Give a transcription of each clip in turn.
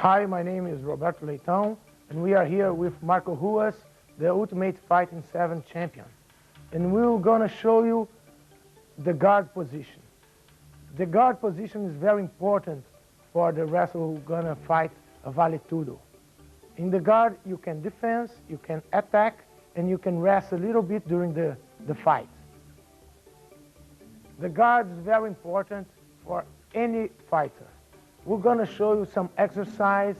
Hi, my name is Roberto Leitão, and we are here with Marco Ruas, the Ultimate Fighting 7 champion. And we're going to show you the guard position. The guard position is very important for the wrestler who's going to fight a Vale Tudo. In the guard, you can defend, you can attack, and you can rest a little bit during the fight. The guard is very important for any fighter. We're going to show you some exercise,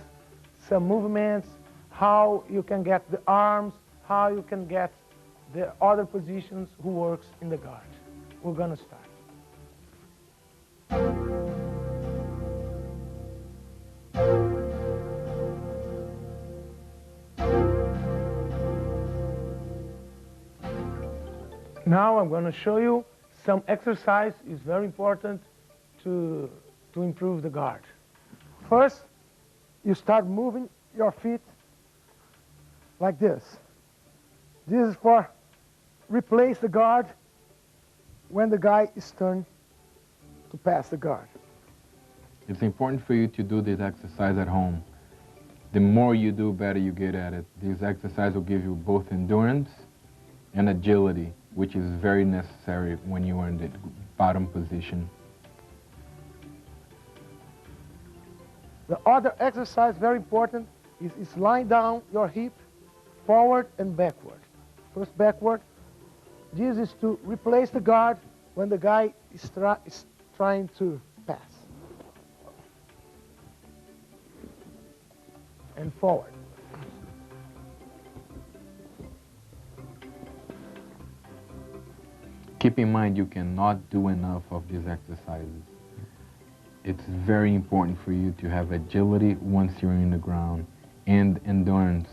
some movements, how you can get the arms, how you can get the other positions who works in the guard. We're going to start. Now I'm going to show you some exercise. It's very important to improve the guard. First, you start moving your feet like this. This is for replace the guard when the guy is turned to pass the guard. It's important for you to do this exercise at home. The more you do, better you get at it. This exercise will give you both endurance and agility, which is very necessary when you are in the bottom position. The other exercise, very important, is lying down your hip forward and backward. First backward. This is to replace the guard when the guy is trying to pass. And forward. Keep in mind you cannot do enough of these exercises. It's very important for you to have agility once you're in the ground and endurance.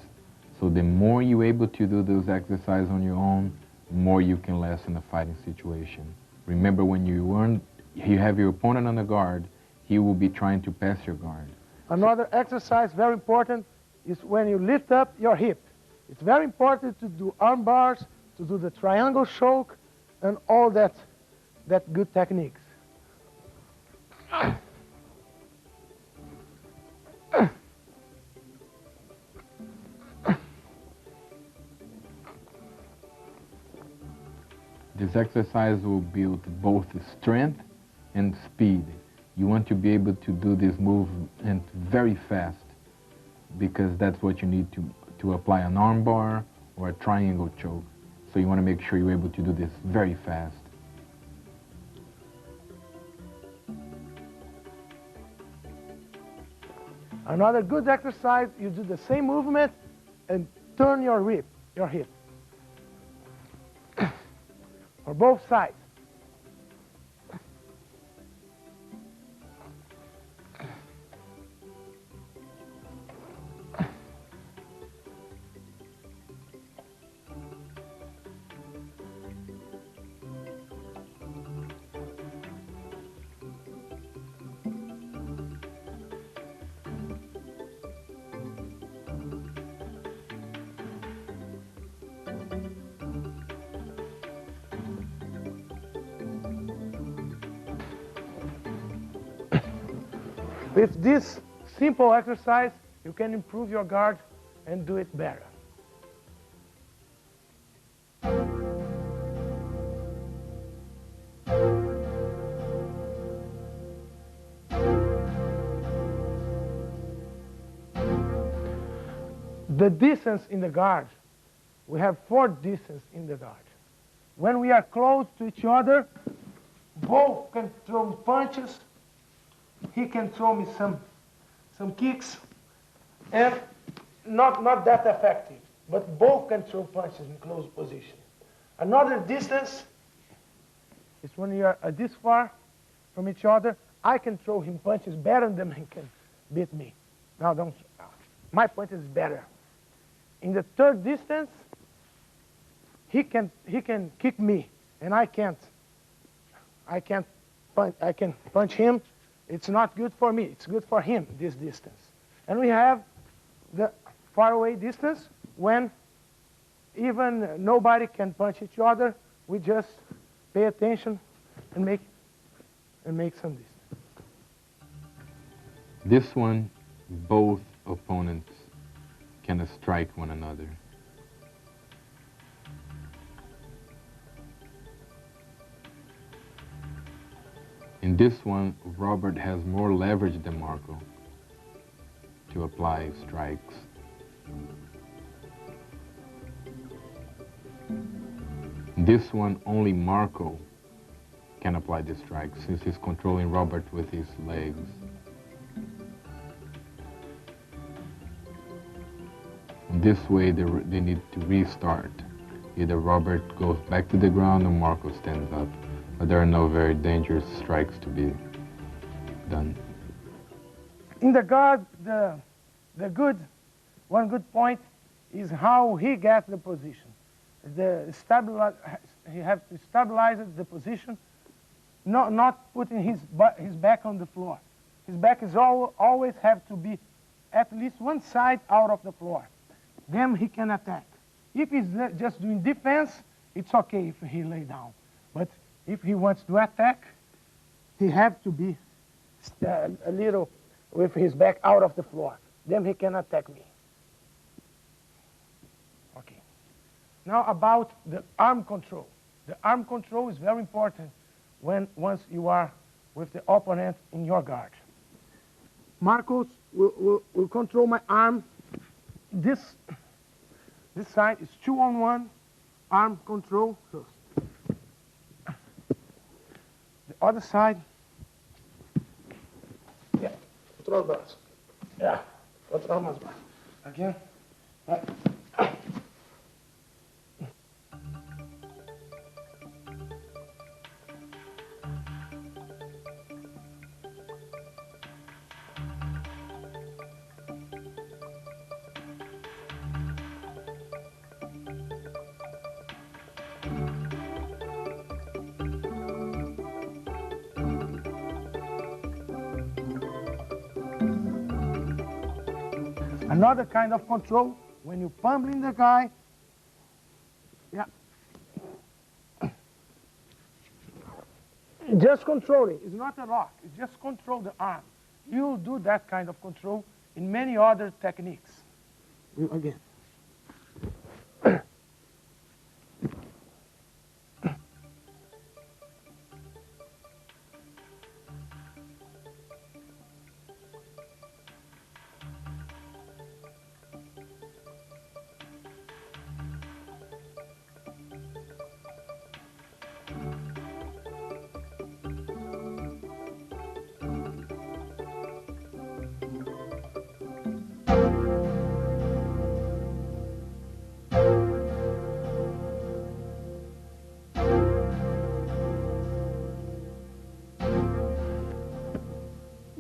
So the more you're able to do those exercises on your own, the more you can last in a fighting situation. Remember, when you have your opponent on the guard, he will be trying to pass your guard. Another exercise, very important, is when you lift up your hip. It's very important to do arm bars, to do the triangle choke, and all that good techniques. This exercise will build both strength and speed. You want to be able to do this movement very fast, because that's what you need to apply an arm bar or a triangle choke. So you want to make sure you're able to do this very fast. Another good exercise, you do the same movement and turn your hip. For both sides. With this simple exercise, you can improve your guard and do it better. The distance in the guard, we have 4 distances in the guard. When we are close to each other, both can throw punches. He can throw me some kicks, and not that effective, but both can throw punches in close position. Another distance is when you are this far from each other. I can throw him punches better than he can beat me. Now don't. My punch is better. In the third distance, he can kick me, and I can't. I can punch him. It's not good for me. It's good for him, this distance. And we have the faraway distance when even nobody can punch each other. We just pay attention and make some distance. This one both opponents can strike one another. In this one, Robert has more leverage than Marco to apply strikes. This one, only Marco can apply the strike since he's controlling Robert with his legs. This way they need to restart. Either Robert goes back to the ground or Marco stands up. But there are no very dangerous strikes to be done. In the guard, one good point is how he gets the position. He has to stabilize the position, not putting his back on the floor. His back is always have to be at least one side out of the floor. Then he can attack. If he's just doing defense, it's okay if he lay down. But if he wants to attack, he has to be a little with his back out of the floor. Then he can attack me. Okay. Now about the arm control. The arm control is very important once you are with the opponent in your guard. Marcos will control my arm. This side is 2-on-1 arm control. The other side, yeah, control braço. Yeah, control mais braço. Again, right. Another kind of control, when you're pummeling the guy, yeah. Just control it. It's not a lock. It's just control the arm. You'll do that kind of control in many other techniques. Again.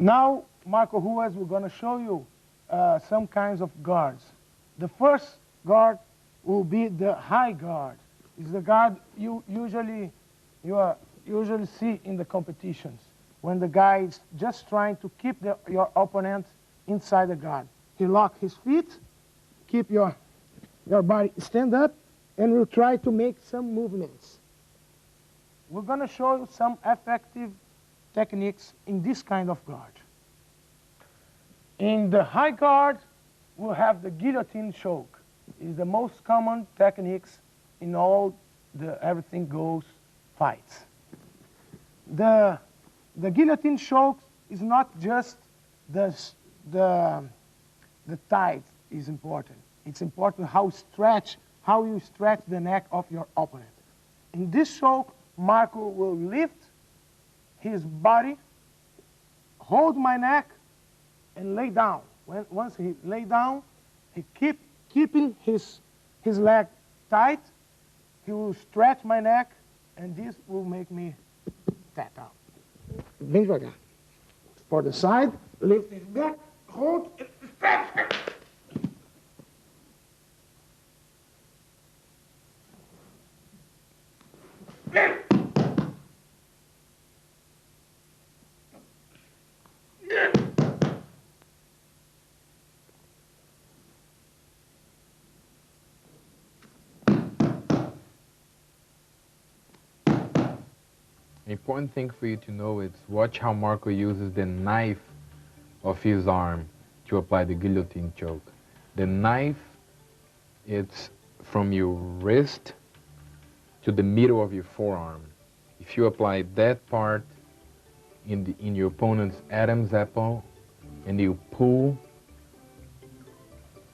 Now, Marco Ruas, we're going to show you some kinds of guards. The first guard will be the high guard. It's the guard you usually see in the competitions when the guy is just trying to keep your opponent inside the guard. He locks his feet, keep your body stand up, and will try to make some movements. We're going to show you some effective techniques in this kind of guard. In the high guard, we'll have the guillotine choke. It's the most common techniques in all the everything goes fights. The guillotine choke is not just the tight is important. It's important how you stretch the neck of your opponent. In this choke, Marco will lift his body, hold my neck, and lay down. Once he lay down, he keeping his leg tight. He will stretch my neck, and this will make me tap out. Bem devagar. For the side, lift his back, hold, and stretch. The important thing for you to know is watch how Marco uses the knife of his arm to apply the guillotine choke. The knife, it's from your wrist to the middle of your forearm. If you apply that part in your opponent's Adam's apple and you pull,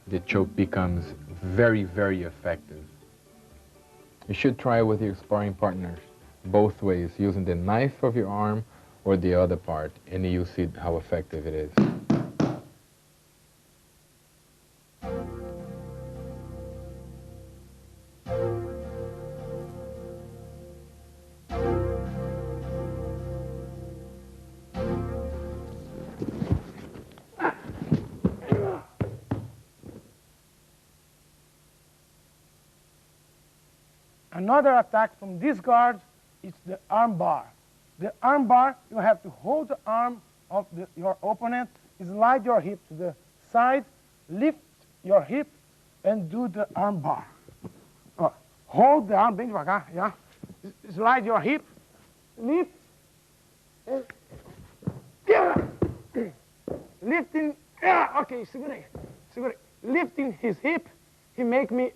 the choke becomes very, very effective. You should try it with your sparring partners, both ways, using the knife of your arm or the other part, and you'll see how effective it is. Another attack from this guard is the arm bar. The arm bar, you have to hold the arm of your opponent, slide your hip to the side, lift your hip, and do the arm bar. Hold the arm bem devagar, yeah? Slide your hip, lift, and lifting, okay, segura aí, segura aí. Lifting his hip, he make me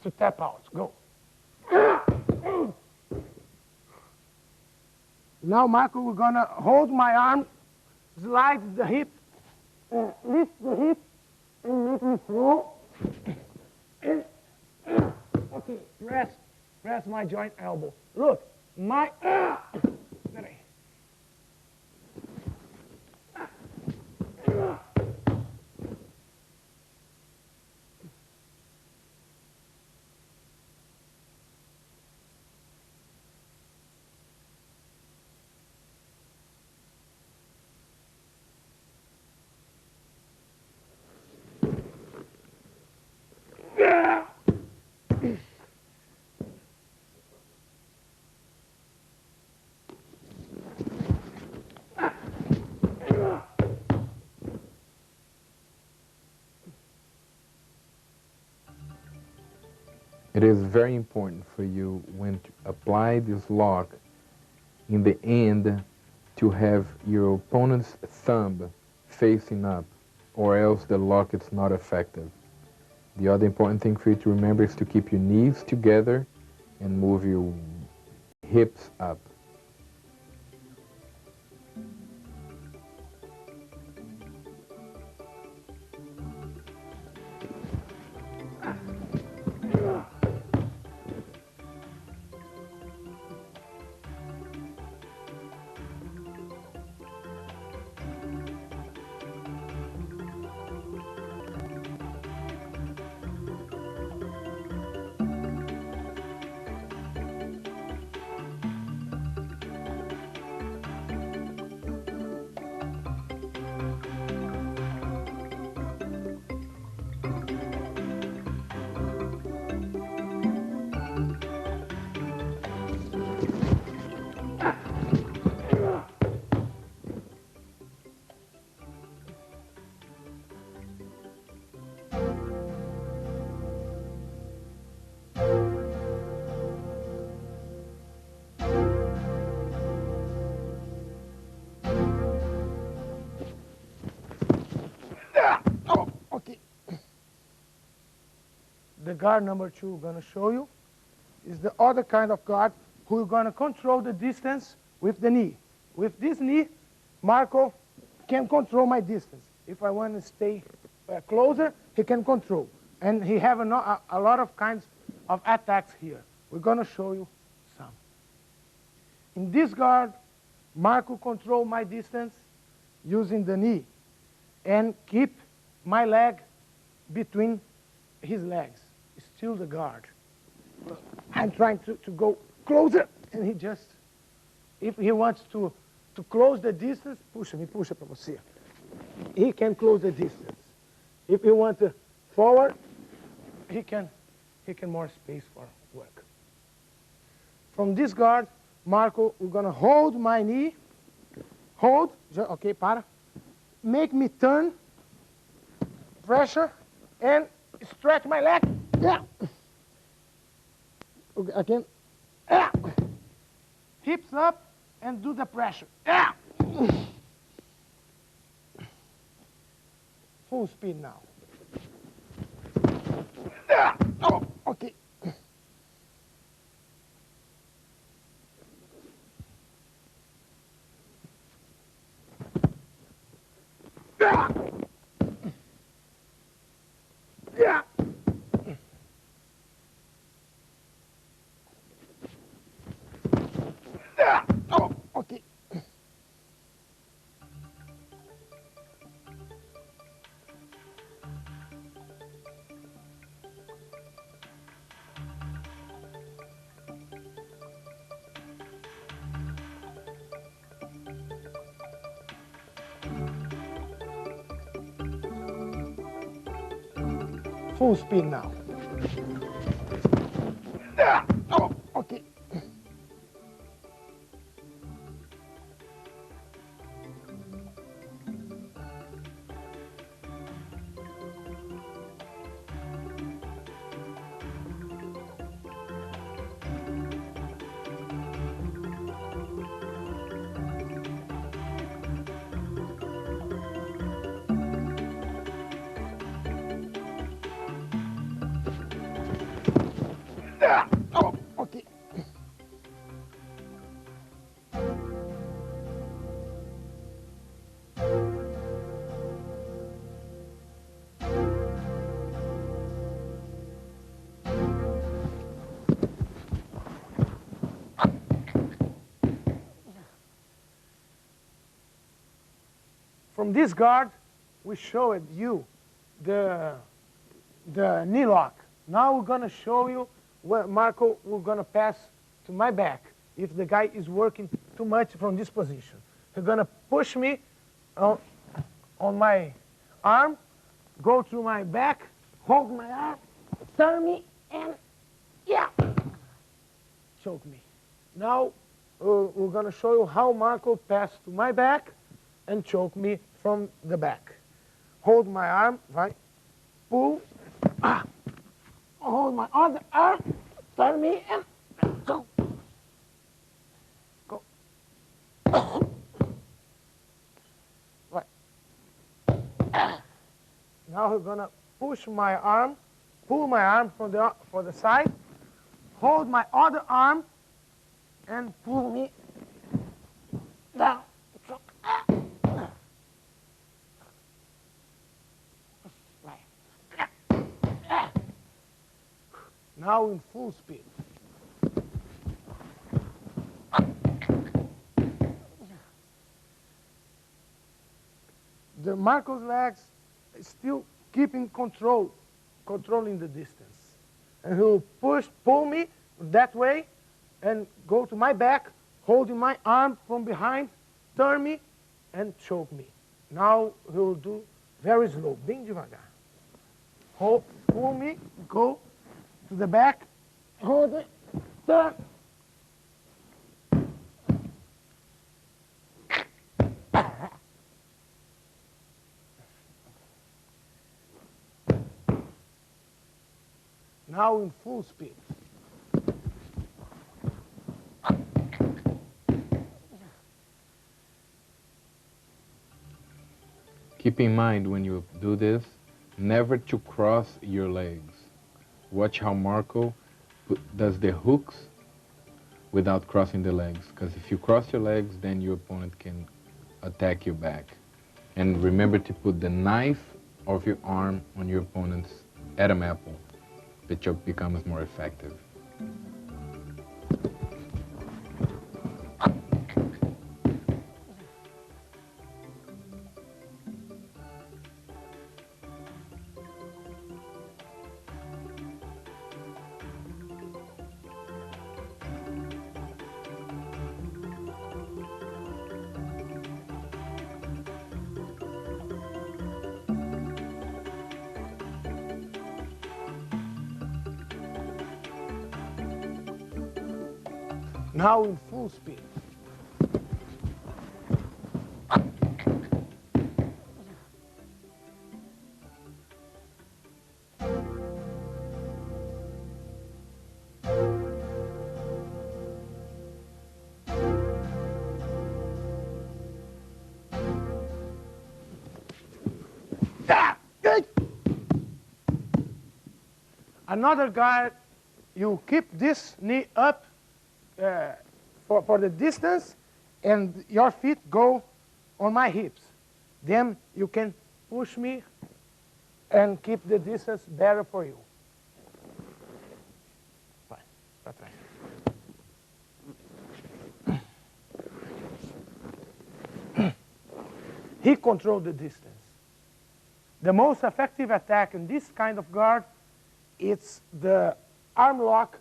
to tap out, go. Now, Marco, we're gonna hold my arm, slide the hip, lift the hip, and make me throw. Okay, press my joint elbow. Look, my, It is very important for you when to apply this lock in the end to have your opponent's thumb facing up, or else the lock is not effective. The other important thing for you to remember is to keep your knees together and move your hips up. The guard number 2 we're going to show you is the other kind of guard who are going to control the distance with the knee. With this knee, Marco can control my distance. If I want to stay closer, he can control. And he have a lot of kinds of attacks here. We're going to show you some. In this guard, Marco control my distance using the knee and keep my leg between his legs. Still the guard. I'm trying to go closer, and he just, if he wants to close the distance, me puxa para você. He can close the distance. If he wants to forward, he can more space for work. From this guard, Marco, we're gonna hold my knee, hold, okay, para, make me turn, pressure, and stretch my leg. Yeah. Again. Yeah. Hips up and do the pressure. Yeah. full speed now. Ah, oh, okay. Ah. Yeah. Ah. Oh, okay. Full speed now. Ah. Oh, okay. Ah. Oh, okay. From this guard, we showed you the knee lock. Now we're gonna show you where Marco we're gonna pass to my back if the guy is working too much from this position. He's gonna push me on my arm, go through my back, hold my arm, turn me, and yeah, choke me. Now we're gonna show you how Marco passed to my back and choke me from the back. Hold my arm, right? Pull. Hold my other arm, turn me, and go. Go. Right. Now we're gonna push my arm, pull my arm from the side, hold my other arm, and pull me down. Now in full speed. The Marco's legs still keeping controlling the distance. And he'll pull me that way, and go to my back, holding my arm from behind, turn me, and choke me. Now he'll do very slow, bem devagar. Hold, pull me, go to the back, hold it, turn. Now in full speed. Keep in mind when you do this, never to cross your legs. Watch how Marco does the hooks without crossing the legs. Because if you cross your legs, then your opponent can attack your back. And remember to put the knife of your arm on your opponent's Adam apple. The choke becomes more effective. Now in full speed. Another guard, you keep this knee up for the distance, and your feet go on my hips. Then you can push me and keep the distance better for you. Vai, para trás. He controls the distance. The most effective attack in this kind of guard, it's the arm lock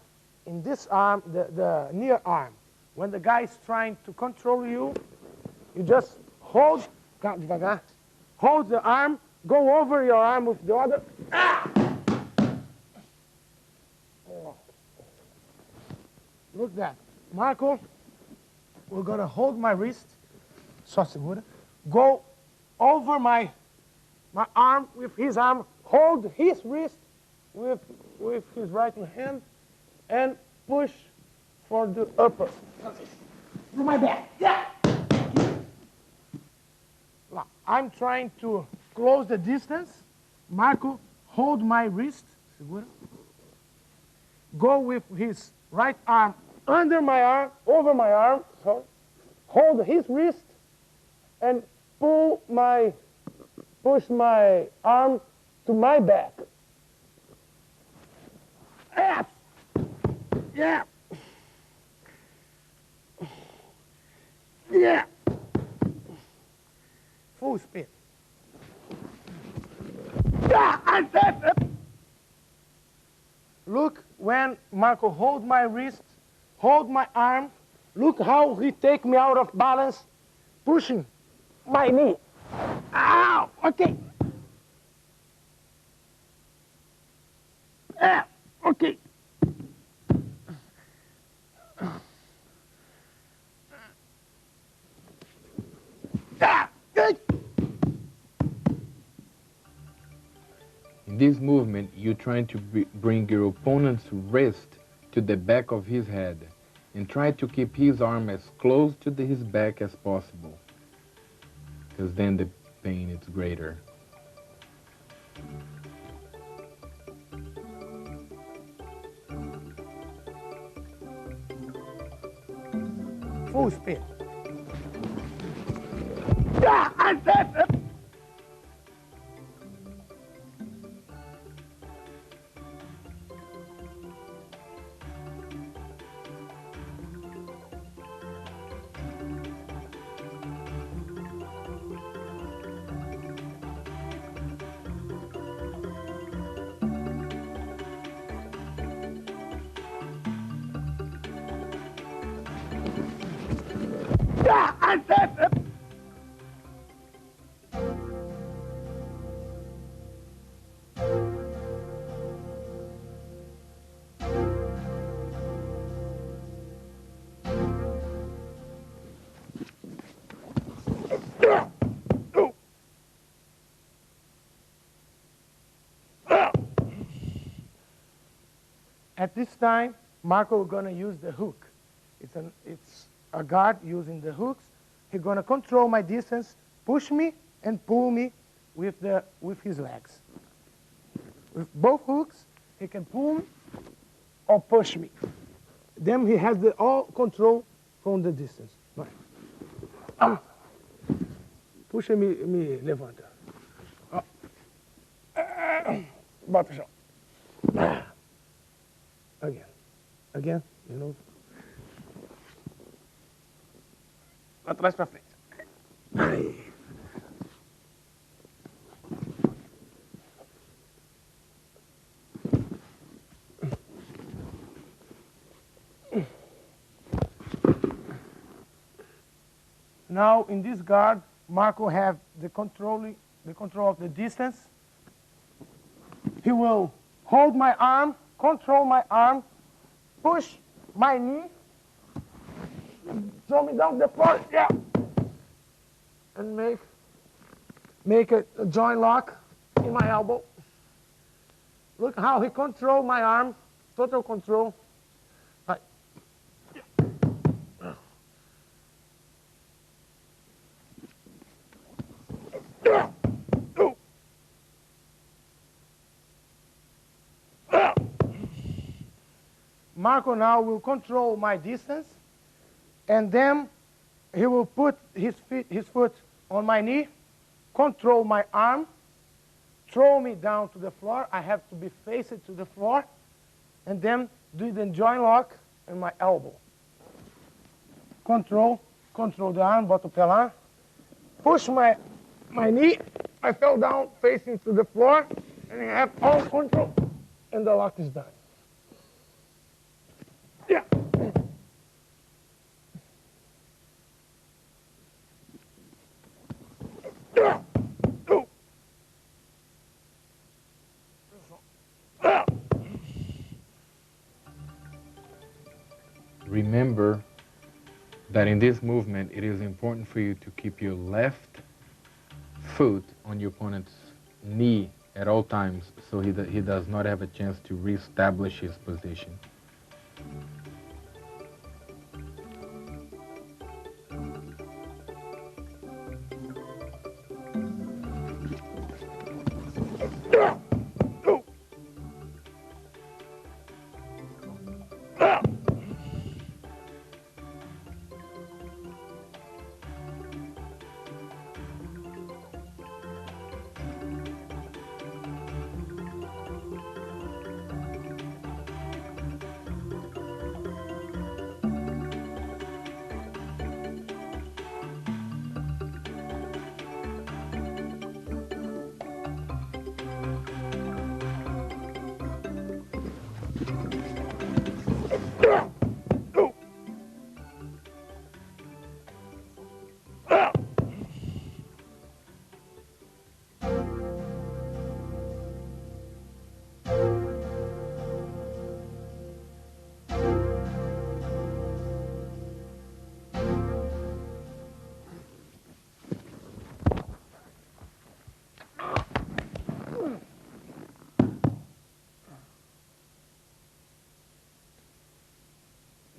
in this arm, the near arm. When the guy is trying to control you, you just hold, devagar, hold the arm, go over your arm with the other. Ah! Oh. Look that. Marco, we're going to hold my wrist, só segura, go over my arm with his arm, hold his wrist with his right hand, and push for the upper. Through my back. Yeah. Now, I'm trying to close the distance. Marco, hold my wrist. Segura. Go with his right arm under my arm, over my arm. Sorry. Hold his wrist and push my arm to my back. Yeah. Yeah. Yeah. Full speed. Yeah. Look when Marco hold my wrist, hold my arm. Look how he take me out of balance, pushing my knee. Ow! Okay. Yeah. Okay. In this movement, you're trying to bring your opponent's wrist to the back of his head and try to keep his arm as close to his back as possible, because then the pain is greater. Full speed. At this time, Marco is going to use the hook. It's a guard using the hooks. He's going to control my distance, push me and pull me with his legs. With both hooks, he can pull me or push me. Then he has all control from the distance. Puxa me levanta. Bota o chão. Again, de novo. Atrás para frente. Aí. Now in this guard, Marco have the control of the distance. He will hold my arm, control my arm, push my knee, throw me down the floor, yeah, and make a joint lock in my elbow. Look how he control my arm, total control. Right. Marco now will control my distance, and then he will put his foot on my knee, control my arm, throw me down to the floor. I have to be facing to the floor, and then do the joint lock in my elbow. Control the arm, bota o pé lá. Push my knee. I fell down facing to the floor, and I have all control, and the lock is done. Yeah. Remember that in this movement, it is important for you to keep your left foot on your opponent's knee at all times, so he does not have a chance to reestablish his position.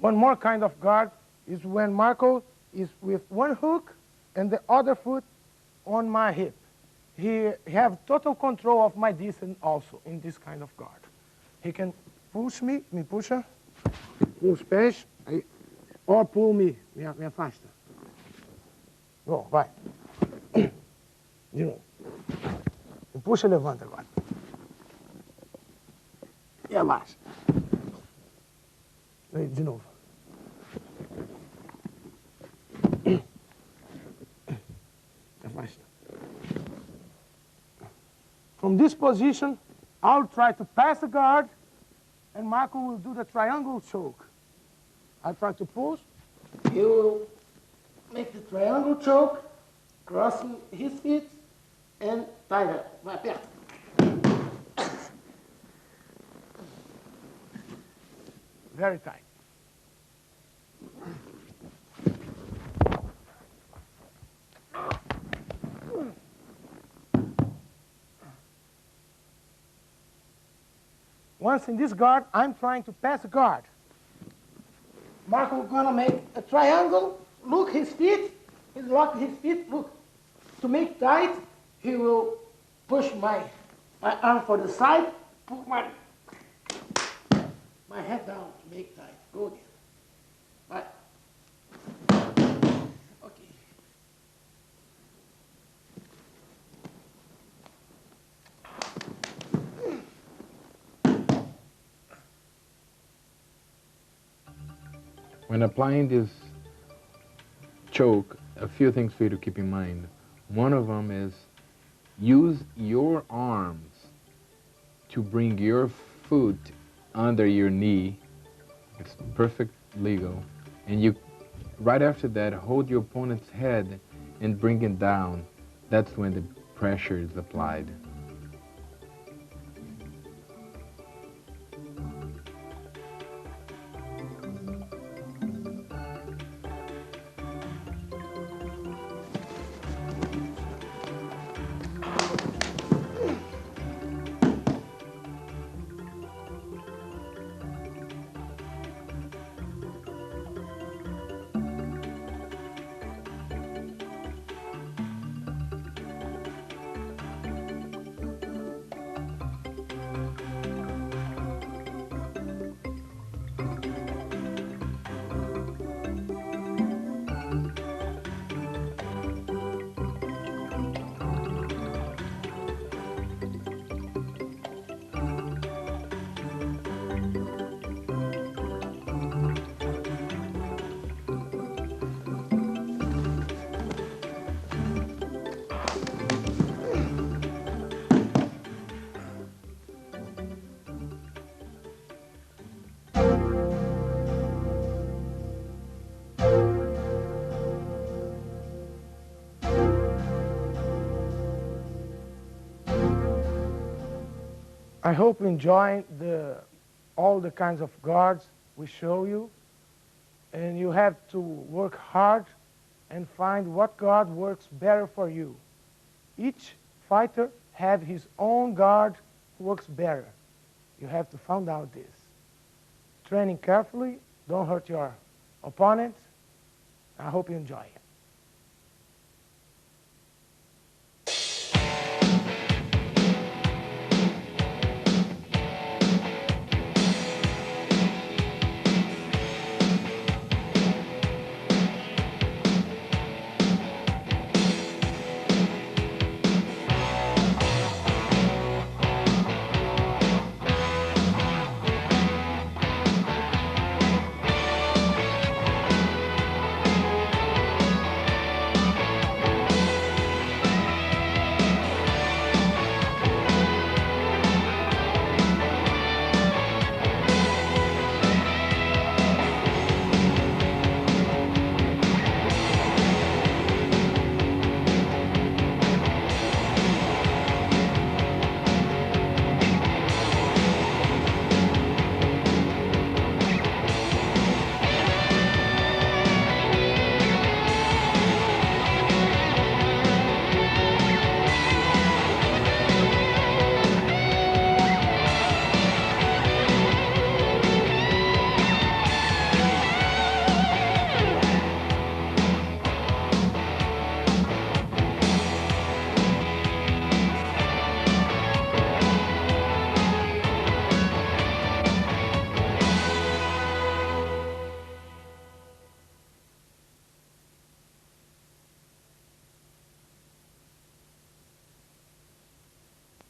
One more kind of guard is when Marco is with one hook and the other foot on my hip. He have total control of my distance also in this kind of guard. He can push me puxa, com os pés, aí, or pull me afasta. Bom, vai. De novo. Me puxa e levanta agora. E abaixa. Aí, de novo. Afasta. From this position, I'll try to pass the guard, and Marco will do the triangle choke. I'll try to push. He will make the triangle choke, crossing his feet, and tie up. Vai, aperta. Very tight. Once in this guard, I'm trying to pass a guard. Marco is gonna make a triangle, look his feet, he's locked his feet, look. To make tight, he will push my arm for the side, put my head down to make tight. Go again. Right. Okay. When applying this choke, a few things for you to keep in mind. One of them is use your arms to bring your foot under your knee. It's perfect legal. And you, right after that, hold your opponent's head and bring it down. That's when the pressure is applied. I hope you enjoy all the kinds of guards we show you. And you have to work hard and find what guard works better for you. Each fighter has his own guard who works better. You have to find out this. Training carefully, don't hurt your opponent. I hope you enjoy it.